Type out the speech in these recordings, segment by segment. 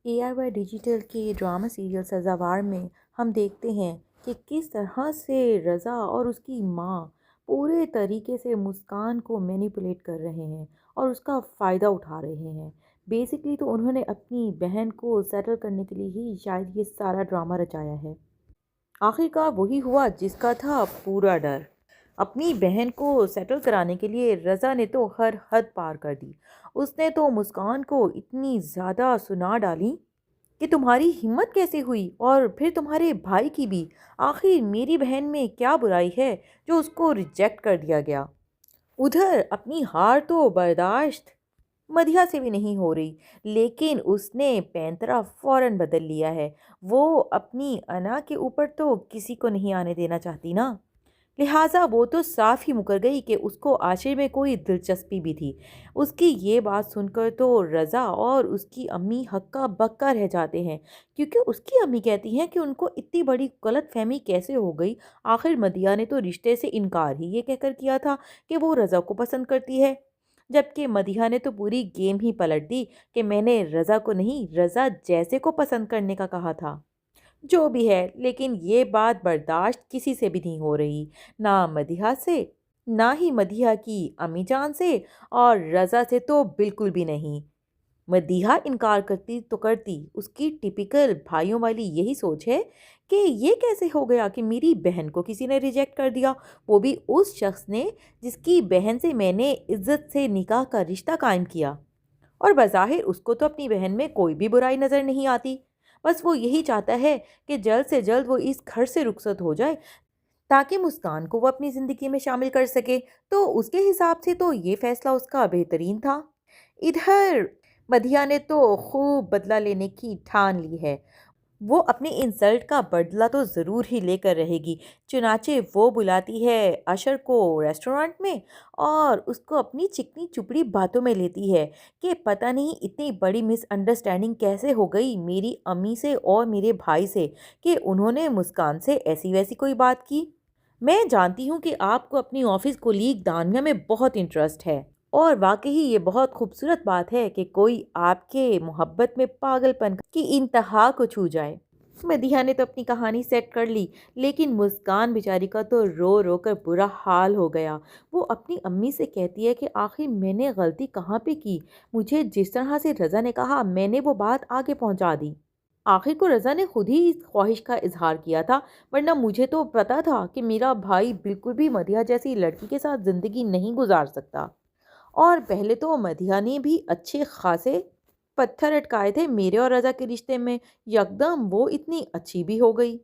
ARY digital کے drama serial سزاوار میں ہم دیکھتے ہیں کہ کس طرح سے رضا اور اس کی ماں پورے طریقے سے مسکان کو مینیپولیٹ کر رہے ہیں اور اس کا فائدہ اٹھا رہے ہیں۔ بیسکلی تو انہوں نے اپنی بہن کو سیٹل کرنے کے لیے ہی شاید یہ سارا ڈرامہ رچایا ہے۔ آخرکار وہی ہوا جس کا تھا پورا ڈر۔ اپنی بہن کو سیٹل کرانے کے لیے رضا نے تو ہر حد پار کر دی۔ اس نے تو مسکان کو اتنی زیادہ سنا ڈالی کہ تمہاری ہمت کیسے ہوئی، اور پھر تمہارے بھائی کی بھی۔ آخر میری بہن میں کیا برائی ہے جو اس کو ریجیکٹ کر دیا گیا؟ ادھر اپنی ہار تو برداشت مدیحہ سے بھی نہیں ہو رہی، لیکن اس نے پینترا فوراً بدل لیا ہے۔ وہ اپنی انا کے اوپر تو کسی کو نہیں آنے دینا چاہتی نا، لہٰذا وہ تو صاف ہی مکر گئی کہ اس کو عاشر میں کوئی دلچسپی بھی تھی۔ اس کی یہ بات سن کر تو رضا اور اس کی امی ہکا بکا رہ جاتے ہیں، کیونکہ اس کی امی کہتی ہیں کہ ان کو اتنی بڑی غلط فہمی کیسے ہو گئی۔ آخر مدیحہ نے تو رشتے سے انکار ہی یہ کہہ کر کیا تھا کہ وہ رضا کو پسند کرتی ہے، جبکہ مدیحہ نے تو پوری گیم ہی پلٹ دی کہ میں نے رضا کو نہیں، رضا جیسے کو پسند کرنے کا کہا تھا۔ جو بھی ہے، لیکن یہ بات برداشت کسی سے بھی نہیں ہو رہی، نہ مدیحہ سے، نہ ہی مدیحہ کی امی جان سے، اور رضا سے تو بالکل بھی نہیں۔ مدیحہ انکار کرتی تو کرتی، اس کی ٹپیکل بھائیوں والی یہی سوچ ہے کہ یہ کیسے ہو گیا کہ میری بہن کو کسی نے ریجیکٹ کر دیا، وہ بھی اس شخص نے جس کی بہن سے میں نے عزت سے نکاح کا رشتہ قائم کیا، اور بظاہر اس کو تو اپنی بہن میں کوئی بھی برائی نظر نہیں آتی۔ بس وہ یہی چاہتا ہے کہ جلد سے جلد وہ اس گھر سے رخصت ہو جائے تاکہ مسکان کو وہ اپنی زندگی میں شامل کر سکے۔ تو اس کے حساب سے تو یہ فیصلہ اس کا بہترین تھا۔ ادھر مدیحہ نے تو خوب بدلہ لینے کی ٹھان لی ہے۔ وہ اپنے انسلٹ کا بدلہ تو ضرور ہی لے کر رہے گی۔ چنانچہ وہ بلاتی ہے اشر کو ریسٹورانٹ میں اور اس کو اپنی چکنی چپڑی باتوں میں لیتی ہے کہ پتہ نہیں اتنی بڑی مس انڈرسٹینڈنگ کیسے ہو گئی میری امی سے اور میرے بھائی سے کہ انہوں نے مسکان سے ایسی ویسی کوئی بات کی۔ میں جانتی ہوں کہ آپ کو اپنی آفس کولیگ دانیہ میں بہت انٹرسٹ ہے، اور واقعی یہ بہت خوبصورت بات ہے کہ کوئی آپ کے محبت میں پاگل پن کی انتہا کو چھو جائے۔ مدیحہ نے تو اپنی کہانی سیٹ کر لی، لیکن مسکان بیچاری کا تو رو رو کر برا حال ہو گیا۔ وہ اپنی امی سے کہتی ہے کہ آخر میں نے غلطی کہاں پہ کی؟ مجھے جس طرح سے رضا نے کہا میں نے وہ بات آگے پہنچا دی۔ آخر کو رضا نے خود ہی اس خواہش کا اظہار کیا تھا، ورنہ مجھے تو پتا تھا کہ میرا بھائی بالکل بھی مدیحہ جیسی لڑکی کے ساتھ زندگی نہیں گزار سکتا۔ اور پہلے تو مدیحہ نے بھی اچھے خاصے پتھر اٹکائے تھے میرے اور رضا کے رشتے میں، یکدم وہ اتنی اچھی بھی ہو گئی۔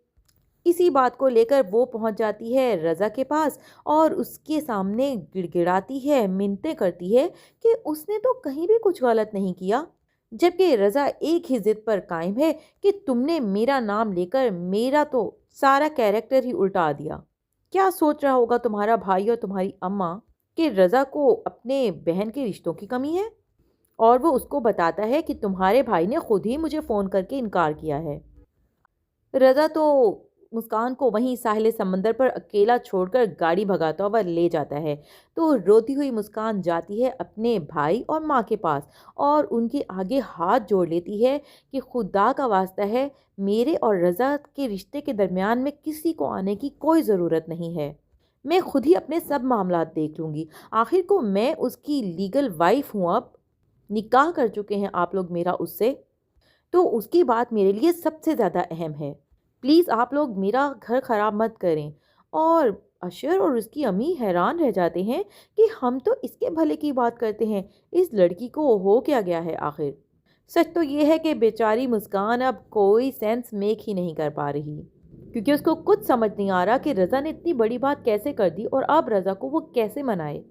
اسی بات کو لے کر وہ پہنچ جاتی ہے رضا کے پاس اور اس کے سامنے گڑ گڑاتی ہے، منتیں کرتی ہے کہ اس نے تو کہیں بھی کچھ غلط نہیں کیا، جبکہ رضا ایک ہی ضد پر قائم ہے کہ تم نے میرا نام لے کر میرا تو سارا کیریکٹر ہی الٹا دیا۔ کیا سوچ رہا ہوگا تمہارا بھائی اور تمہاری اماں کہ رضا کو اپنے بہن کے رشتوں کی کمی ہے؟ اور وہ اس کو بتاتا ہے کہ تمہارے بھائی نے خود ہی مجھے فون کر کے انکار کیا ہے۔ رضا تو مسکان کو وہیں ساحل سمندر پر اکیلا چھوڑ کر گاڑی بھگاتا ہوا لے جاتا ہے، تو روتی ہوئی مسکان جاتی ہے اپنے بھائی اور ماں کے پاس اور ان کے آگے ہاتھ جوڑ لیتی ہے کہ خدا کا واسطہ ہے، میرے اور رضا کے رشتے کے درمیان میں کسی کو آنے کی کوئی ضرورت نہیں ہے، میں خود ہی اپنے سب معاملات دیکھ لوں گی۔ آخر کو میں اس کی لیگل وائف ہوں، اب نکاح کر چکے ہیں آپ لوگ میرا اس سے، تو اس کی بات میرے لیے سب سے زیادہ اہم ہے۔ پلیز آپ لوگ میرا گھر خراب مت کریں۔ اور اشر اور اس کی امی حیران رہ جاتے ہیں کہ ہم تو اس کے بھلے کی بات کرتے ہیں، اس لڑکی کو ہو کیا گیا ہے آخر؟ سچ تو یہ ہے کہ بیچاری مسکان اب کوئی سینس میک ہی نہیں کر پا رہی، کیونکہ اس کو کچھ سمجھ نہیں آ رہا کہ رضا نے اتنی بڑی بات کیسے کر دی اور اب رضا کو وہ کیسے منائے۔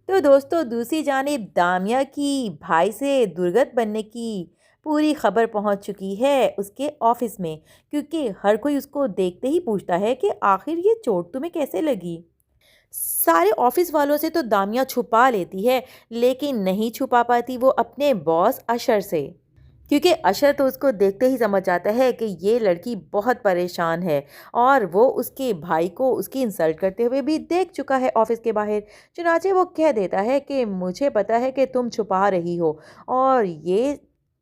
تو دوستو، دوسری جانب دامیہ کی بھائی سے درگت بننے کی پوری خبر پہنچ چکی ہے اس کے آفس میں، کیونکہ ہر کوئی اس کو دیکھتے ہی پوچھتا ہے کہ آخر یہ چوٹ تمہیں کیسے لگی۔ سارے آفس والوں سے تو دامیہ چھپا لیتی ہے، لیکن نہیں چھپا پاتی وہ اپنے باس اشر سے، کیونکہ اشر تو اس کو دیکھتے ہی سمجھ جاتا ہے کہ یہ لڑکی بہت پریشان ہے، اور وہ اس کے بھائی کو اس کی انسلٹ کرتے ہوئے بھی دیکھ چکا ہے آفس کے باہر۔ چنانچہ وہ کہہ دیتا ہے کہ مجھے پتا ہے کہ تم چھپا رہی ہو، اور یہ